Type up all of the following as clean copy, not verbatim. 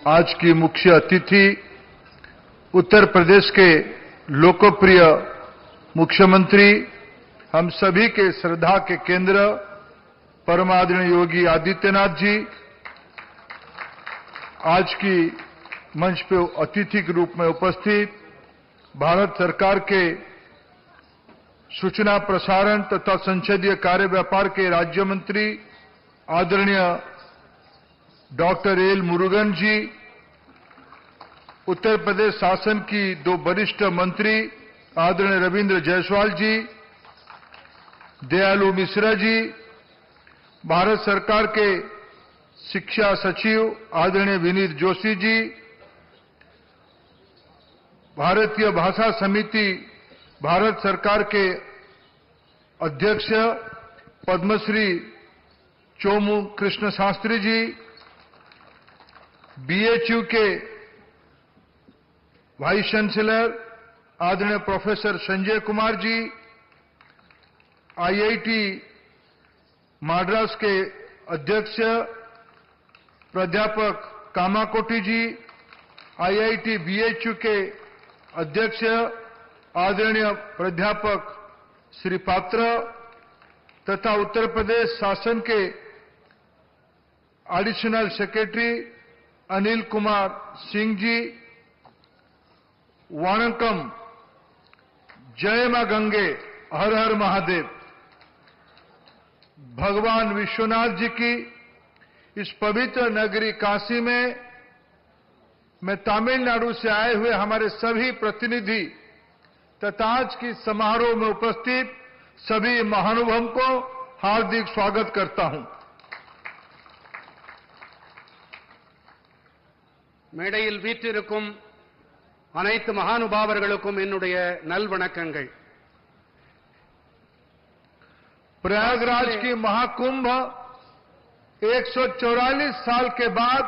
आज की मुख्य अतिथि उत्तर प्रदेश के लोकप्रिय मुख्यमंत्री, हम सभी के श्रद्धा के केंद्र परमादरणीय योगी आदित्यनाथ जी, आज की मंच पे अतिथि के रूप में उपस्थित भारत सरकार के सूचना प्रसारण तथा संसदीय कार्य व्यापार के राज्य मंत्री आदरणीय डॉक्टर एल मुरुगन जी, उत्तर प्रदेश शासन की दो वरिष्ठ मंत्री आदरणीय रविंद्र जायसवाल जी, दयालु मिश्रा जी, भारत सरकार के शिक्षा सचिव आदरणीय विनीत जोशी जी, भारतीय भाषा समिति भारत सरकार के अध्यक्ष पद्मश्री चोमू कृष्ण शास्त्री जी, बीएचयू के वाइस चांसलर आदरणीय प्रोफेसर संजय कुमार जी, आईआईटी मद्रास के अध्यक्ष प्राध्यापक कामाकोटी जी, आईआईटी बीएचयू के अध्यक्ष आदरणीय प्राध्यापक श्री पात्र तथा उत्तर प्रदेश शासन के एडिशनल सेक्रेटरी अनिल कुमार सिंह जी, वणक्कम, जय मां गंगे, हर हर महादेव। भगवान विश्वनाथ जी की इस पवित्र नगरी काशी में मैं तमिलनाडु से आए हुए हमारे सभी प्रतिनिधि तथा आज की समारोह में उपस्थित सभी महानुभावों को हार्दिक स्वागत करता हूं। மேடையில் வீற்றிருக்கும் அனைத்து மகானுபாவர்களுக்கும் என்னுடைய நல்வணக்கங்கள்। प्रयागराज की महाकुंभ 144 साल के बाद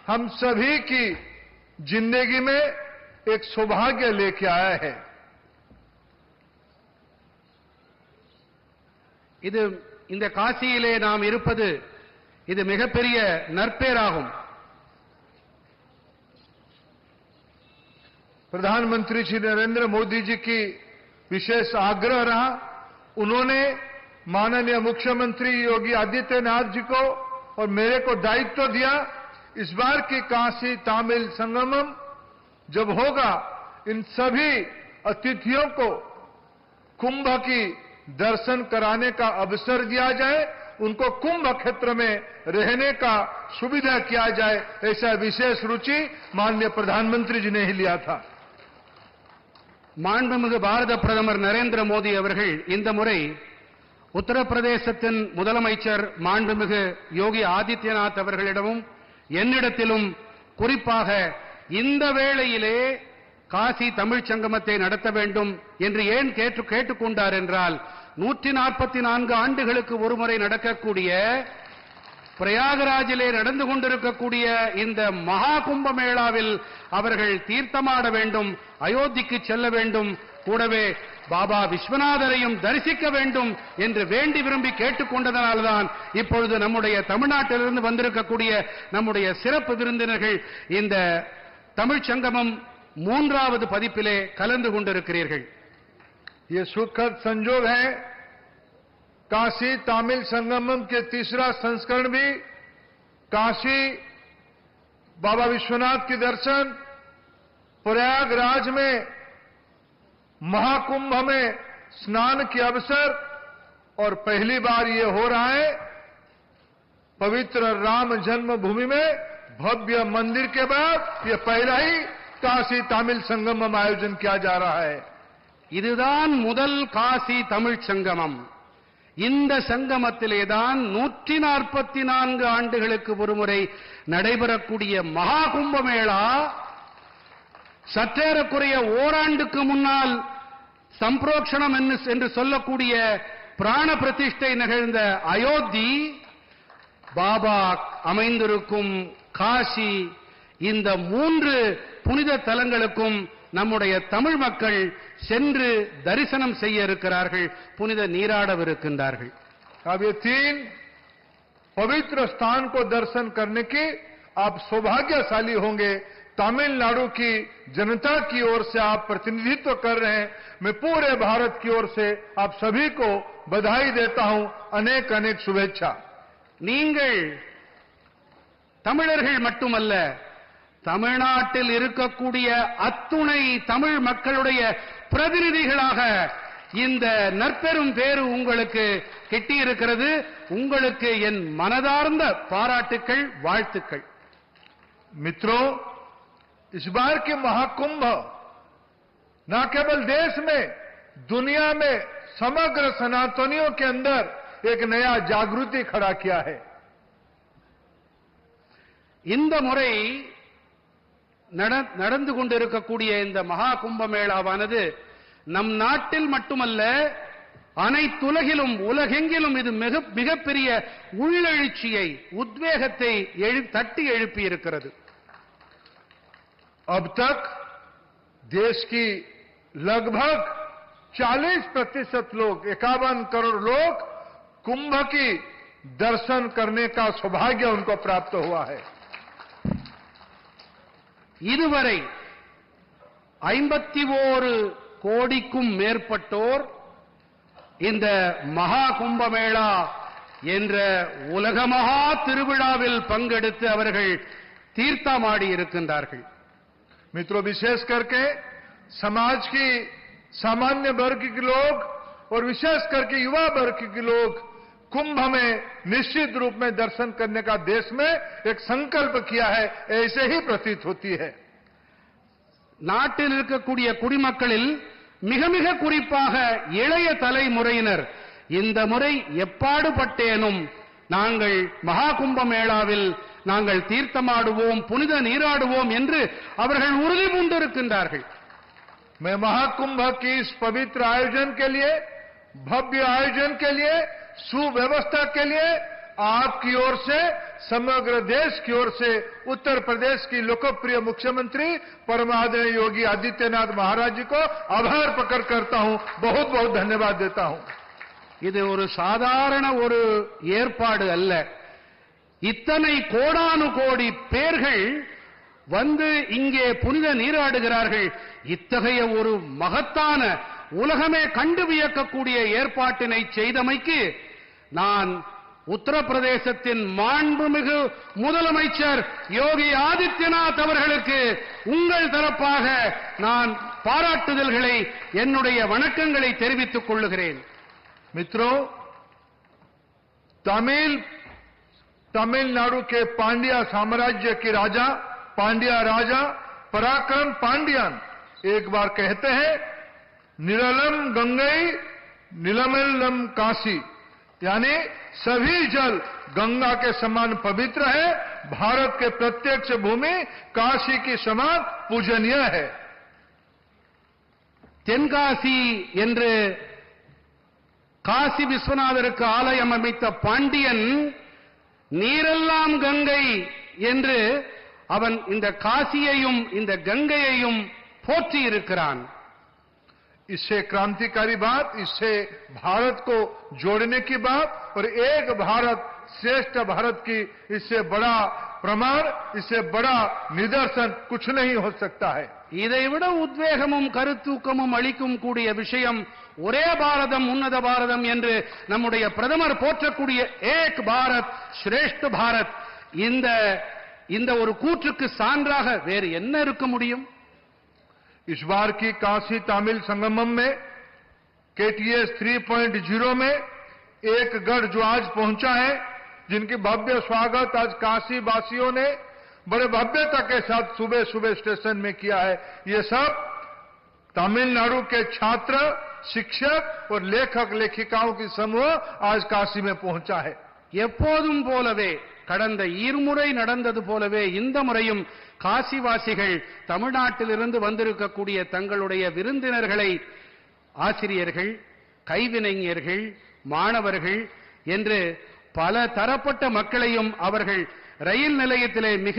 हम सभी की जिंदगी में एक सौभाग्य लेके आया है। இது இந்த காசியிலே நாம் இருப்பது இது மிகப்பெரிய நற்பேறாகும்। प्रधानमंत्री श्री नरेंद्र मोदी जी की विशेष आग्रह रहा, उन्होंने माननीय मुख्यमंत्री योगी आदित्यनाथ जी को और मेरे को दायित्व दिया, इस बार की काशी तमिल संगमम जब होगा इन सभी अतिथियों को कुंभ की दर्शन कराने का अवसर दिया जाए, उनको कुंभ क्षेत्र में रहने का सुविधा किया जाए, ऐसा विशेष रुचि माननीय प्रधानमंत्री जी ने ही लिया था। மாண்புமிகு பாரத பிரதமர் நரேந்திர மோடி அவர்கள் இந்த முறை உத்தரப்பிரதேசத்தின் முதலமைச்சர் மாண்புமிகு யோகி ஆதித்யநாத் அவர்களிடமும் என்னிடத்திலும் குறிப்பாக இந்த வேளையிலே காசி தமிழ்ச் சங்கமத்தை நடத்த வேண்டும் என்று ஏன் கேட்டுக்கொண்டார் என்றால் 144 ஆண்டுகளுக்கு ஒருமுறை நடக்கக்கூடிய பிரயாகராஜிலே நடந்து கொண்டிருக்கக்கூடிய இந்த மகா கும்பமேளாவில் அவர்கள் தீர்த்தமாட வேண்டும், அயோத்திக்கு செல்ல வேண்டும், கூடவே பாபா விஸ்வநாதரையும் தரிசிக்க வேண்டும் என்று வேண்டி விரும்பி கேட்டுக்கொண்டதனால்தான் இப்பொழுது நம்முடைய தமிழ்நாட்டிலிருந்து வந்திருக்கக்கூடிய நம்முடைய சிறப்பு விருந்தினர்கள் இந்த தமிழ்ச் சங்கமம் 3வது பதிப்பிலே கலந்து கொண்டிருக்கிறீர்கள்। ये सुखद संजोग है, काशी तमिल संगमम के तीसरा संस्करण भी काशी बाबा विश्वनाथ के दर्शन, प्रयागराज में महाकुंभ में स्नान के अवसर और पहली बार ये हो रहा है पवित्र राम जन्मभूमि में भव्य मंदिर के बाद ये पहला ही काशी तमिल संगमम आयोजन किया जा रहा है। இதுதான் முதல் காசி தமிழ்ச் சங்கமம்। இந்த சங்கமத்திலேதான் 144 ஆண்டுகளுக்கு ஒருமுறை நடைபெறக்கூடிய மகா கும்பமேளா சற்றேறக்குறைய ஓராண்டுக்கு முன்னால் சம்பிரோக்ஷணம் என்று சொல்லக்கூடிய பிராண பிரதிஷ்டை நிகழ்ந்த அயோத்தி, பாபா அமைந்திருக்கும் காசி, இந்த 3 புனித தலங்களுக்கும் நம்முடைய தமிழ் மக்கள் சென்று தரிசனம் செய்ய இருக்கிறார்கள், புனித நீராடவிருக்கின்றார்கள்। अब ये 3 पवित्र स्थान को दर्शन करने की आप सौभाग्यशाली होंगे। तमिलनाडु की जनता की ओर से आप प्रतिनिधित्व कर रहे हैं। मैं पूरे भारत की ओर से आप सभी को बधाई देता हूं। अनेक अनेक शुभेच्छा। நீங்கள் தமிழர்கள் மட்டுமல்ல, தமிழ்நாட்டில் இருக்கக்கூடிய அத்துணை தமிழ் மக்களுடைய பிரதிநிதிகளாக இந்த நற்பெரும் பேறு உங்களுக்கு கிட்டியிருக்கிறது. உங்களுக்கு என் மனதார்ந்த பாராட்டுக்கள், வாழ்த்துக்கள். मित्रों, इस बार के महाकुंभ न केवल देश में, दुनिया में समग्र सनातनियों के अंदर एक नया जागृति खड़ा किया है। இந்த முறை நடந்து கொண்டிருக்கக்கூடிய இந்த மகா கும்பமேளாவானது நம் நாட்டில் மட்டுமல்ல, அனைத்துலகிலும், உலகெங்கிலும் இது மிகப்பெரிய உள்ளெழுச்சியை, உத்வேகத்தை தட்டி எழுப்பி இருக்கிறது. अब तक देश की लगभग 40% लोग, 51 करोड़ लोग कुंभ की दर्शन करने का सौभाग्य उनको प्राप्त हुआ है। இதுவரை 51 கோடிக்கும் மேற்பட்டோர் இந்த மகா கும்பமேளா என்ற உலக மகா திருவிழாவில் பங்கெடுத்து அவர்கள் தீர்த்தமாடி இருக்கின்றார்கள். मित्रों, विशेष करके समाज की सामान्य वर्ग के लोग और विशेष करके युवा वर्ग के लोग कुंभ में निश्चित रूप में दर्शन करने का देश में एक संकल्प किया है, ऐसे ही प्रतीत होती है. நாட்டில் இருக்கக்கூடிய குடிமக்களில் மிக மிக குறிப்பாக இளைய தலைமுறையினர் இந்த முறை எப்பாடுபட்டேனும் நாங்கள் மகா கும்பமேளாவில் நாங்கள் தீர்த்தமாடுவோம், புனித நீராடுவோம் என்று அவர்கள் உறுதி பூண்டிருக்கின்றார்கள். मैं महाकुंभ की इस पवित्र आयोजन के लिए, भव्य आयोजन के लिए, सुव्यवस्था के लिए आपकी ओर से, समग्र देश की ओर से उत्तर प्रदेश की लोकप्रिय मुख्यमंत्री परम आदरणीय योगी आदित्यनाथ महाराज जी को आभार प्रकट करता हूं, बहुत बहुत धन्यवाद देता हूं. இது ஒரு சாதாரண ஒரு ஏற்பாடு அல்ல. இத்தனை கோடானு கோடி பேர்கள் வந்து இங்கே புனித நீராடுகிறார்கள். இத்தகைய ஒரு மகத்தான, உலகமே கண்டு வியக்கக்கூடிய ஏற்பாட்டினை செய்தமைக்கு நான் உத்தரப்பிரதேசத்தின் மாண்புமிகு முதலமைச்சர் யோகி ஆதித்யநாத் அவர்களுக்கு உங்கள் தரப்பாக நான் பாராட்டுதல்களை, என்னுடைய வணக்கங்களை தெரிவித்துக் கொள்ளுகிறேன். मित्रों, तमिलनाडु के पांड्या साम्राज्य के राजा, पांड्या राजा पराक्रम पांड्यन एक बार कहते हैं, निरलम गंगई नीलमलम काशी, यानी सभी जल गंगा के समान पवित्र है, भारत के प्रत्यक्ष भूमि काशी की समान पूजनीय है. தென்காசி என்று காசி விஸ்வநாதருக்கு ஆலயம் அமைத்த பாண்டியன் நீரெல்லாம் கங்கை என்று அவன் இந்த காசியையும் இந்த கங்கையையும் போற்றி இருக்கிறான். इससे क्रांतिकारी बात, इससे भारत को जोड़ने की बात और एक भारत श्रेष्ठ भारत की इससे बड़ा प्रमाण, इससे बड़ा निदर्शन कुछ नहीं हो सकता है. இதைவிட உத்வேகமும் கருத்தூக்கமும் அளிக்கும் கூடிய விஷயம் ஒரே பாரதம் உன்னத பாரதம் என்று நம்முடைய பிரதமர் போற்றக்கூடிய ஏக் பாரத் ஸ்ரேஷ்ட பாரத், இந்த ஒரு கூற்றுக்கு சான்றாக வேறு என்ன இருக்க முடியும்? इस बार की काशी तमिल संगमम में KTS 3.0 में एक गढ़ जो आज पहुंचा है, जिनकी भव्य स्वागत आज काशी वासियों ने बड़े भव्यता के साथ सुबह सुबह स्टेशन में किया है. ये सब तमिलनाडु के छात्र, शिक्षक और लेखक लेखिकाओं की समूह आज काशी में पहुंचा है. எப்போதும் போலவே, கடந்த இருமுறை நடந்தது போலவே இந்த முறையும் காசிவாசிகள் தமிழ்நாட்டிலிருந்து வந்திருக்கக்கூடிய தங்களுடைய விருந்தினர்களை ஆசிரியர்கள், கைவினைஞர்கள், மாணவர்கள் என்று பல தரப்பட்ட மக்களையும் அவர்கள் ரயில் நிலையத்திலே மிக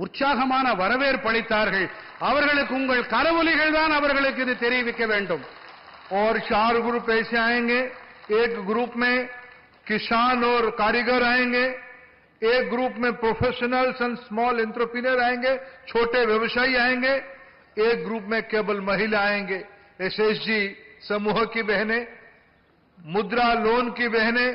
உற்சாகமான வரவேற்பு அளித்தார்கள். அவர்களுக்கு உங்கள் கரவொலிகள் தான் அவர்களுக்கு இது தெரிவிக்க வேண்டும். और 4 ग्रुप ऐसे आएंगे. एक ग्रुप में किसान और कारीगर आएंगे, एक ग्रुप में प्रोफेशनल्स एंड स्मॉल एंटरप्रेन्योर आएंगे, छोटे व्यवसायी आएंगे। एक ग्रुप में केवल महिला आएंगे, एसएचजी समूह की बहनें, मुद्रा लोन की बहनें,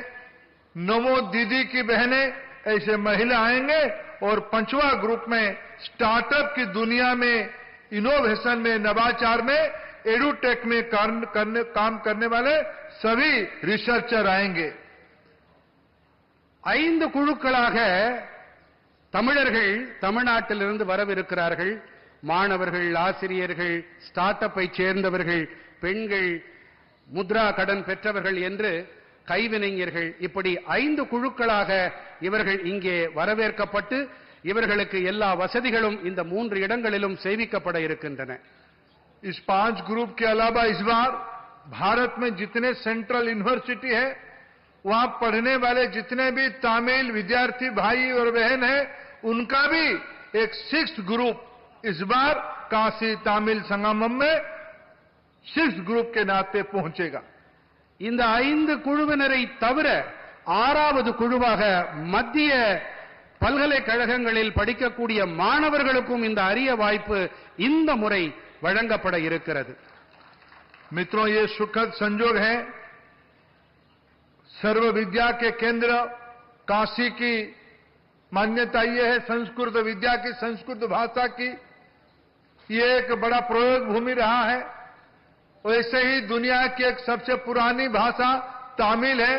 नमो दीदी की बहनें, ऐसे महिला आएंगे। और 5वां ग्रुप में स्टार्टअप की दुनिया में, इनोवेशन में, नवाचार में, एडुटेक में काम करने वाले सभी रिसर्चर आएंगे। 5 குழுக்களாக தமிழர்கள் தமிழ்நாட்டிலிருந்து வரவிருக்கிறார்கள். மாணவர்கள், ஆசிரியர்கள், ஸ்டார்ட் அப்பை சேர்ந்தவர்கள், பெண்கள், முத்ரா கடன் பெற்றவர்கள் என்று கைவினைஞர்கள், இப்படி 5 குழுக்களாக இவர்கள் இங்கே வரவேற்கப்பட்டு இவர்களுக்கு எல்லா வசதிகளும் இந்த 3 இடங்களிலும் செய்விக்கப்பட இருக்கின்றன. इस 5 ग्रुप के अलावा इस बार भारत में जितने सेंट्रल यूनिवर्सिटी है, वहां पढ़ने वाले जितने भी तमिल विद्यार्थी भाई और बहन हैं, उनका भी एक 6th ग्रुप इस बार काशी तमिल संगमम में 6th ग्रुप के नाते पहुंचेगा. இந்த 5 குழுவினரை தவிர 6வது குழுவாக மத்திய பல்கலைக்கழகங்களில் படிக்கக்கூடிய மாணவர்களுக்கும் இந்த அரிய வாய்ப்பு இந்த முறை வழங்கப்பட இருக்கிறது. मित्रों, ये सुखद संयोग है. सर्व विद्या के केंद्र काशी की मान्यता ये है, संस्कृत विद्या की, संस्कृत भाषा की ये एक बड़ा प्रयोग भूमि रहा है. वैसे ही दुनिया की एक सबसे पुरानी भाषा तमिल है,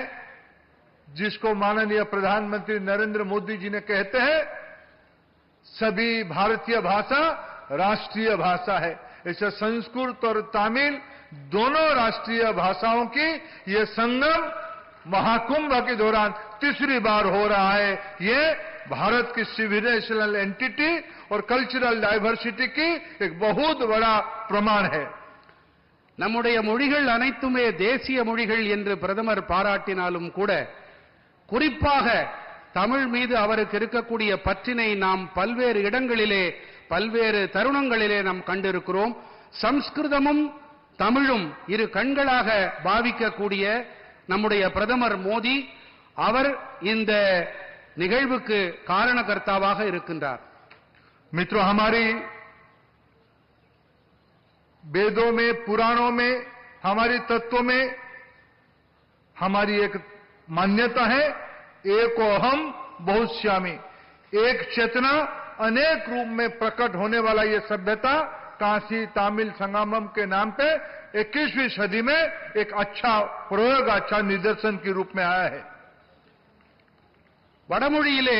जिसको माननीय प्रधानमंत्री नरेंद्र मोदी जी ने कहते हैं सभी भारतीय भाषा राष्ट्रीय भाषा है. ऐसे संस्कृत और तमिल दोनों राष्ट्रीय भाषाओं की ये संगम महाकुंभ के दौरान तीसरी बार हो रहा है. ये भारत की सिविलाइजेशनल एंटिटी और कल्चरल डाइवर्सिटी की एक बहुत बड़ा प्रमाण है. நம்முடைய மொழிகள் அனைத்துமே தேசிய மொழிகள் என்று பிரதமர் பாராட்டினாலும் கூட குறிப்பாக தமிழ் மீது அவருக்கு இருக்கக்கூடிய பற்றினை நாம் பல்வேறு இடங்களிலே பல்வேறு தருணங்களிலே நாம் கண்டிருக்கிறோம். சம்ஸ்கிருதமும் தமிழும் இரு கண்களாக பாவிக்கக்கூடிய நம்முடைய பிரதமர் மோடி அவர் இந்த நிகழ்வுக்கு காரணகர்த்தாவாக இருக்கின்றார். मित्रों, हमारी वेदों में, पुराणों में, हमारी तत्वों में हमारी एक मान्यता है, एको हम बहुश्यामी. एक चेतना अनेक रूप में प्रकट होने वाला ये सभ्यता काशी तमिल संगमम के नाम पे 21वीं सदी में एक अच्छा प्रयोग, अच्छा निदर्शन के रूप में आया है. வடமொழியிலே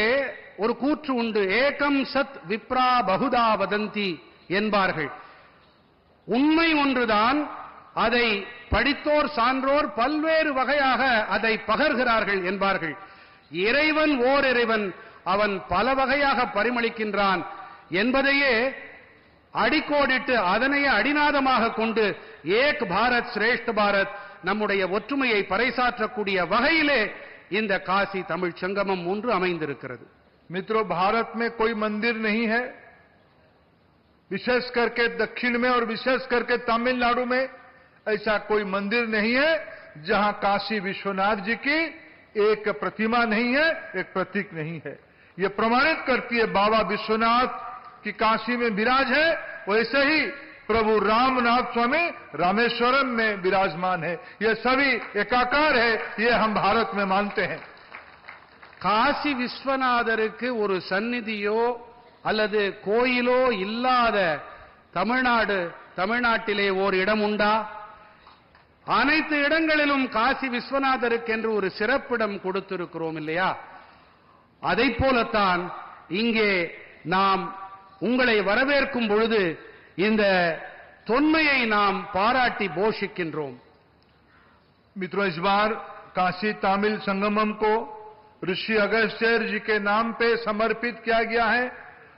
ஒரு கூற்று உண்டு, ஏகம் சத் விப்ரா பகுதா வதந்தி என்பார்கள். உண்மை ஒன்றுதான், அதை படித்தோர் சான்றோர் பல்வேறு வகையாக அதை பகர்கிறார்கள் என்பார்கள். இறைவன் ஓர் இறைவன், அவன் பல வகையாக பரிமளிக்கின்றான் என்பதையே அடிக்கோடிட்டு அதனையே அடிநாதமாக கொண்டு ஏக் பாரத் சிரேஷ்ட பாரத் நம்முடைய ஒற்றுமையை பறைசாற்றக்கூடிய வகையிலே இந்த காசி தமிழ் சங்கமம் ஒன்று அமைந்திருக்கிறது. मित्रों, भारत में कोई मंदिर नहीं है, विशेष करके दक्षिण में और विशेष करके तमिलनाडु में ऐसा कोई मंदिर नहीं है जहां काशी विश्वनाथ जी की एक प्रतिमा नहीं है, एक प्रतीक नहीं है. यह प्रमाणित करती है बाबा विश्वनाथ की काशी में विराज है, वैसे ही प्रभु रामनाथ स्वामी रामेश्वरम में विराजमान है. ये सभी एकाकार है, ये हम भारत में मानते हैं. காசி விஸ்வநாதருக்கு ஒரு சந்நிதியோ அல்லது கோயிலோ இல்லாத தமிழ்நாட்டிலே ஓர் இடம் உண்டா? அனைத்து இடங்களிலும் காசி விஸ்வநாதருக்கு என்று ஒரு சிறப்பிடம் கொடுத்திருக்கிறோம் இல்லையா? அதைப் போலத்தான் இங்கே நாம் உங்களை வரவேற்கும் பொழுது இந்த தொன்மையை நாம் பாராட்டி போஷிக்கின்றோம். मित्रों, इस बार काशी तमिल संगमम को ऋषि अगस्त्य जी के नाम पे समर्पित किया गया है.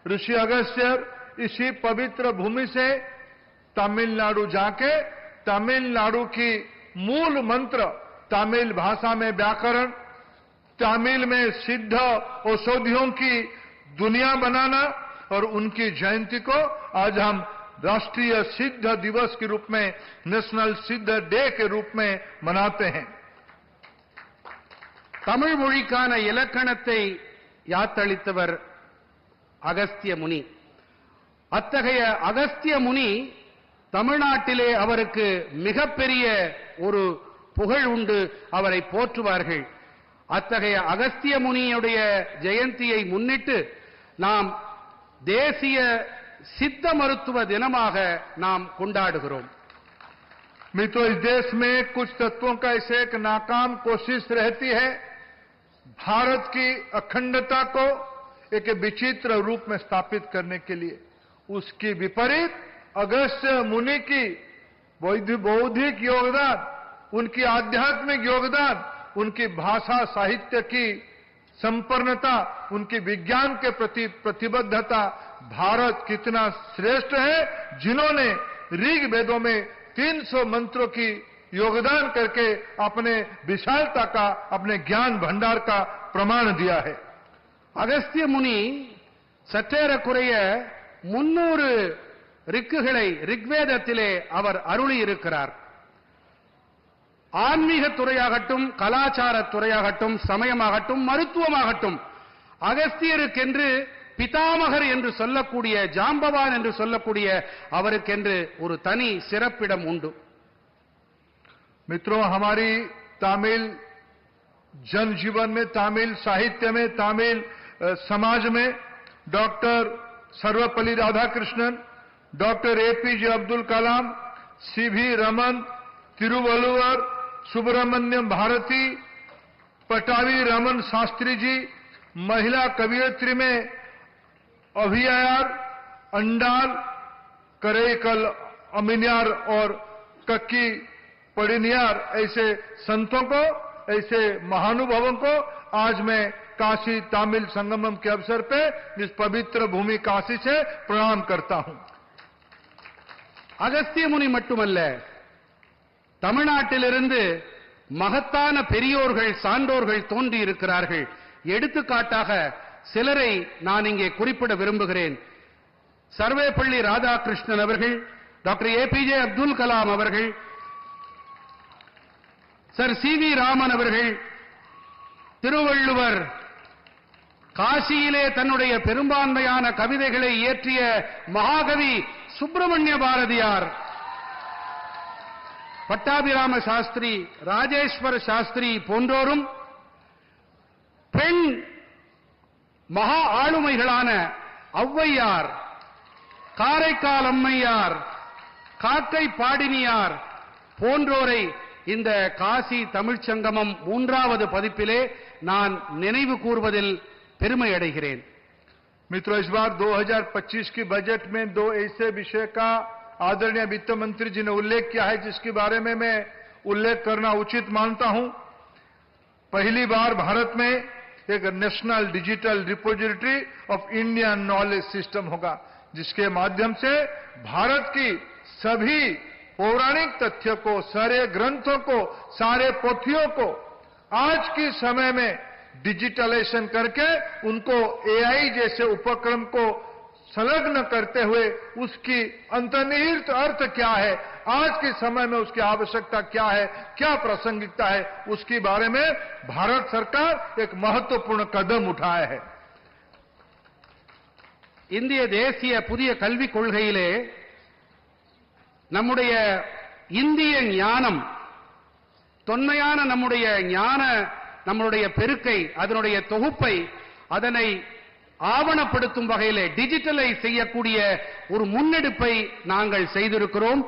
ऋषि अगस्त्य इसी पवित्र भूमि से तमिलनाडु जाके तमिलनाडु की मूल मंत्र, तमिल भाषा में व्याकरण, तमिल में सिद्ध औषधियों की दुनिया बनाना और उनकी जयंती को आज हम राष्ट्रीय सिद्ध दिवस के रूप में, नेशनल सिद्ध डे के रूप में मनाते हैं. தமிழ் மொழிக்கான இலக்கணத்தை யாத்தளித்தவர் அகஸ்திய முனி. அத்தகைய அகஸ்திய முனி தமிழ்நாட்டிலே அவருக்கு மிகப்பெரிய ஒரு புகழ் உண்டு, அவரை போற்றுவார்கள். அத்தகைய அகஸ்திய முனியுடைய ஜெயந்தியை முன்னிட்டு நாம் தேசிய சித்த மருத்துவ தினமாக நாம் கொண்டாடுகிறோம். मित्रों, इस देश में कुछ तत्वों का ऐसे एक नाकाम कोशिश रहती है भारत की अखंडता को एक विचित्र रूप में स्थापित करने के लिए. उसकी विपरीत अगस्त्य मुनि की बौद्धिक योगदान, उनकी आध्यात्मिक योगदान, उनकी भाषा साहित्य की संपन्नता, उनकी विज्ञान के प्रति प्रतिबद्धता, भारत कितना श्रेष्ठ है जिन्होंने ऋग वेदों में 300 मंत्रों की योगदान करके अपने विशालता का, अपने ज्ञान भंडार का प्रमाण दिया है. அகஸ்திய முனி சற்றேறக்குறைய 300 ரிக்குகளை ரிக்வேதத்திலே அவர் அருளி இருக்கிறார். ஆன்மீக துறையாகட்டும், கலாச்சார துறையாகட்டும், சமயமாகட்டும், மருத்துவமாகட்டும், அகஸ்தியருக்கென்று பிதாமகர் என்று சொல்லக்கூடிய, ஜாம்பவான் என்று சொல்லக்கூடிய அவருக்கென்று ஒரு தனி சிறப்பிடம் உண்டு. मित्रों, हमारी तमिल जनजीवन में, तमिल साहित्य में, तमिल समाज में doctor Sarvepalli Radhakrishnan, doctor APJ Abdul Kalam, CV Raman, Thiruvalluvar, Subramanya Bharati, Pattabhi Raman Shastri ji, महिला कवियत्री में अभियार, अंडाल, करेकल अमिनियार और कक्की पड़िनियार, ऐसे संतों को, ऐसे महानुभावों को आज मैं काशी तमिल संगमम के अवसर पे इस पवित्र भूमि काशी से प्रणाम करता हूं. அகஸ்திய முனி மட்டுமல்ல, தமிழ்நாட்டிலிருந்து மகத்தான பெரியோர்கள், சான்றோர்கள் தோன்றி இருக்கிறார்கள். எடுத்துக்காட்டாக சிலரை நான் இங்கே குறிப்பிட விரும்புகிறேன். சர்வேப்பள்ளி ராதாகிருஷ்ணன் அவர்கள், டாக்டர் ஏபிஜே அப்துல் கலாம் அவர்கள், சர் சிவி ராமன் அவர்கள், திருவள்ளுவர், காசியிலே தன்னுடைய பெரும்பான்மையான கவிதைகளை இயற்றிய மகாகவி சுப்பிரமணிய பாரதியார், பட்டாபிராம சாஸ்திரி, ராஜேஸ்வர சாஸ்திரி போன்றோரும் பெண் மகா ஆளுமைகளான ஔவையார், காரைக்கால் அம்மையார், காக்கை பாடினியார் போன்றோரை இந்த காசி தமிழ்ச் சங்கமம் 3வது பதிப்பிலே நான் நினைவு கூர்வதில் பெருமை அடைகிறேன். मित्रों, इस बार 2025 की बजट में 2 ऐसे विषय का आदरणीय वित्त मंत्री जी ने उल्लेख किया है जिसके बारे में मैं उल्लेख करना उचित मानता हूं. पहली बार भारत में एक national digital repository of Indian knowledge system होगा, जिसके माध्यम से भारत की सभी पौराणिक तथ्य को, सारे ग्रंथों को, सारे पोथियों को आज के समय में डिजिटलाइजेशन करके उनको एआई जैसे उपक्रम को संलग्न करते हुए उसकी अंतर्निहित अर्थ क्या है, आज के समय में उसकी आवश्यकता क्या है, क्या प्रासंगिकता है, उसके बारे में भारत सरकार एक महत्वपूर्ण कदम उठाया है. இந்திய தேசிய புதிய கல்விக் கொள்கையிலே நம்முடைய இந்திய ஞானம், தொன்மையான நம்முடைய ஞான, நம்முடைய பெருக்கை, அதனுடைய தொகுப்பை, அதனை ஆவணப்படுத்தும் வகையிலே டிஜிட்டலைஸ் செய்யக்கூடிய ஒரு முன்னெடுப்பை நாங்கள் செய்திருக்கிறோம்.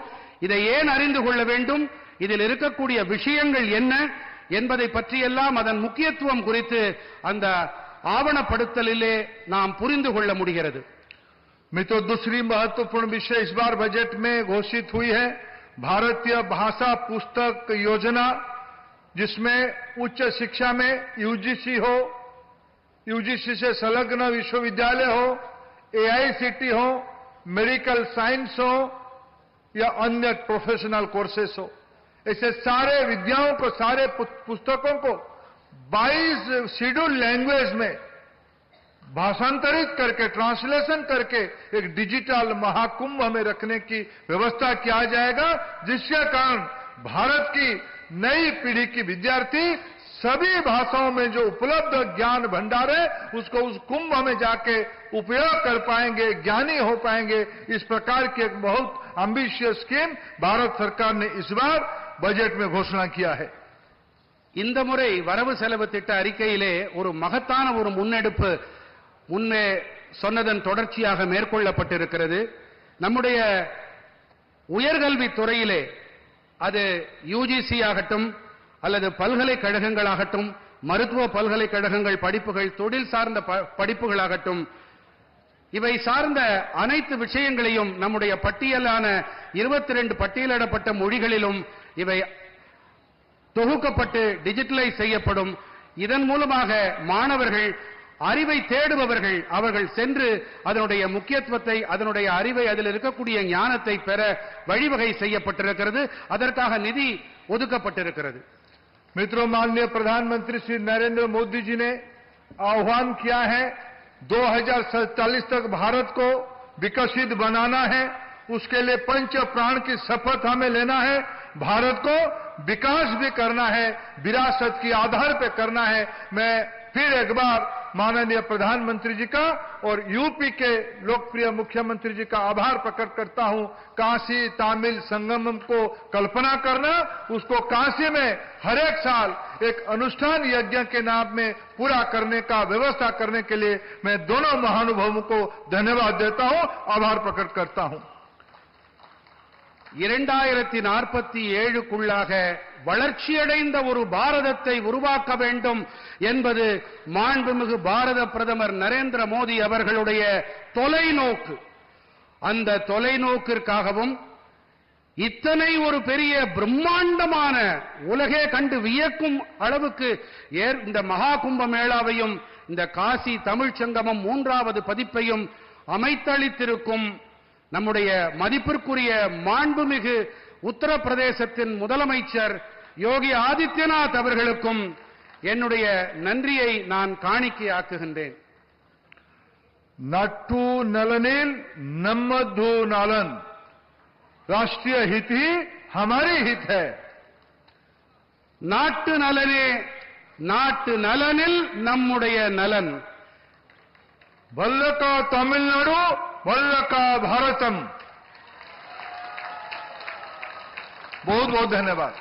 இதை ஏன் அறிந்து கொள்ள வேண்டும், இதில் இருக்கக்கூடிய விஷயங்கள் என்ன என்பதை பற்றியெல்லாம், அதன் முக்கியத்துவம் குறித்து அந்த ஆவணப்படுத்தலிலே நாம் புரிந்து கொள்ள முடிகிறது. मित्रों, दूसरी महत्वपूर्ण विषय इस बार बजट में घोषित हुई है भारतीय भाषा पुस्तक योजना, जिसमें उच्च शिक्षा में यूजीसी हो, यूजीसी से संलग्न विश्वविद्यालय हो, एआईसीटी हो, मेडिकल साइंस हो या अन्य प्रोफेशनल कोर्सेस हो, ऐसे सारे विद्याओं को, सारे पुस्तकों को 22 शेड्यूल लैंग्वेज में भाषांतरित करके, ट्रांसलेशन करके एक डिजिटल महाकुंभ में रखने की व्यवस्था किया जाएगा, जिसके कारण भारत की नई पीढ़ी की विद्यार्थी सभी भाषाओं में जो उपलब्ध ज्ञान भंडार है उसको उस कुंभ में जाके उपयोग कर पाएंगे, ज्ञानी हो पाएंगे। इस प्रकार की एक बहुत एम्बिशियस स्कीम भारत सरकार ने इस बार बजट में घोषणा किया है। இந்த முறை வரவு செலவு திட்ட அறிக்கையிலே ஒரு மகத்தான ஒரு முன்னெடுப்பு முன்னே சொன்னதன் தொடர்ச்சியாக மேற்கொள்ளப்பட்டிருக்கிறது. நம்முடைய உயர்கல்வி துறையிலே அது யுஜிசி ஆகட்டும் அல்லது பல்கலைக்கழகங்களாகட்டும், மருத்துவ பல்கலைக்கழகங்கள் படிப்புகள், தொழில் சார்ந்த படிப்புகளாகட்டும், இவை சார்ந்த அனைத்து விஷயங்களையும் நம்முடைய பட்டியலான 22 பட்டியலிடப்பட்ட மொழிகளிலும் இவை தொகுக்கப்பட்டு டிஜிட்டலைஸ் செய்யப்படும். இதன் மூலமாக மாணவர்கள், அறிவை தேடுபவர்கள், அவர்கள் சென்று அதனுடைய முக்கியத்துவத்தை, அதனுடைய அறிவை, அதில் இருக்கக்கூடிய ஞானத்தை பெற வழிவகை செய்யப்பட்டிருக்கிறது. அதற்காக நிதி ஒதுக்கப்பட்டிருக்கிறது. मित्रों, माननीय प्रधानमंत्री श्री नरेंद्र मोदी जी ने आह्वान किया है 2047 तक भारत को विकसित बनाना है। उसके लिए पंच प्राण की शपथ हमें लेना है। भारत को विकास भी करना है, विरासत के आधार पर करना है। मैं फिर एक बार माननीय प्रधानमंत्री जी का और यूपी के लोकप्रिय मुख्यमंत्री जी का आभार प्रकट करता हूं। काशी तमिल संगमम को कल्पना करना, उसको काशी में हर एक साल एक अनुष्ठान यज्ञ के नाम में पूरा करने का व्यवस्था करने के लिए मैं दोनों महानुभावों को धन्यवाद देता हूं, आभार प्रकट करता हूं। 2047க்குள்ளாக வளர்ச்சியடைந்த ஒரு பாரதத்தை உருவாக்க வேண்டும் என்பது மாண்புமிகு பாரத பிரதமர் நரேந்திர மோடி அவர்களுடைய தொலைநோக்கு. அந்த தொலைநோக்கிற்காகவும் இத்தனை ஒரு பெரிய பிரம்மாண்டமான, உலகே கண்டு வியக்கும் அளவுக்கு இந்த மகா கும்ப மேளாவையும் இந்த காசி தமிழ்ச் சங்கமம் 3வது பதிப்பையும் அமைத்தளித்திருக்கும் நம்முடைய மதிப்பிற்குரிய மாண்புமிகு உத்தரப்பிரதேசத்தின் முதலமைச்சர் யோகி ஆதித்யநாத் அவர்களுக்கும் என்னுடைய நன்றியை நான் காணிக்கையாக்குகின்றேன். नट्टू नलनील नम्मधु नालन, राष्ट्रीय हित ही हमारी हित है। நாட்டு நலனே நாட்டு நலனில் நம்முடைய நலன். भल्लका तमिलनाडु, भल्लका भारतम। बहुत बहुत धन्यवाद।